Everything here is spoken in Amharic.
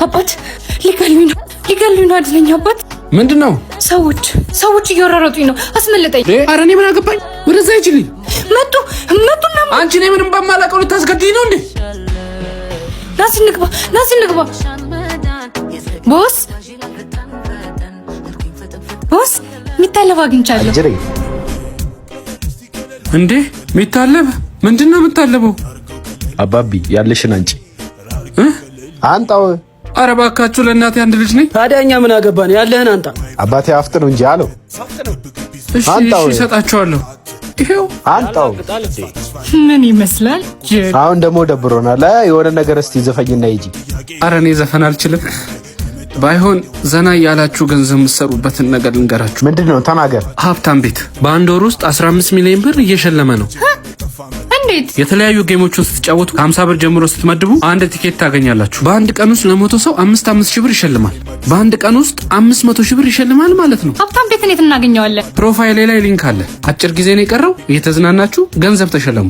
አባት ሊገሉኝ ነው አድነኝ አባት። ምንድነው? ሰዎች እየወራረጡኝ ነው አስመለጠኝ። ኧረ እኔ ምን አገባኝ? ወደዛ ይችልኝ መጡና አንቺ ነኝ ምንም በማላውቀው ልታስገድኝ ነው እንዴ? ናሲ ንግባ ቦስ ሚታለብ አግኝቻለሁ። እንዴ ሚታለብ? ምንድነው የምታለበው? አባቢ ያለሽን አንቺ አንጣው። ኧረ እባካችሁ ለእናቴ አንድ ልጅ ነኝ። ታዲያ እኛ ምን አገባን? ያለህን አንጣ። አባቴ አፍጥነው እንጂ አለው። እሺ እሰጣችኋለሁ። ይሄው አንጣው። ምን ይመስላል? አሁን ደግሞ ደብሮናል። የሆነ ነገር እስቲ ዘፈኝና ሂጂ። ኧረ እኔ ዘፈን አልችልም። ባይሆን ዘና ያላችሁ ገንዘብ የምትሰሩበትን ነገር ልንገራችሁ። ምንድነው? ተናገር። ሀብታም ቤት በአንድ ወር ውስጥ 15 ሚሊዮን ብር እየሸለመ ነው። እንዴት? የተለያዩ ጌሞችን ስትጫወቱ ከ50 ብር ጀምሮ ስትመድቡ አንድ ቲኬት ታገኛላችሁ። በአንድ ቀን ውስጥ ለሞቶ ሰው 5 ሺህ ብር ይሸልማል። በአንድ ቀን ውስጥ 500 ሺህ ብር ይሸልማል ማለት ነው። ሀብታም ቤት እንዴት እናገኘዋለን? ፕሮፋይሌ ላይ ሊንክ አለ። አጭር ጊዜ ነው የቀረው። እየተዝናናችሁ ገንዘብ ተሸለሙ።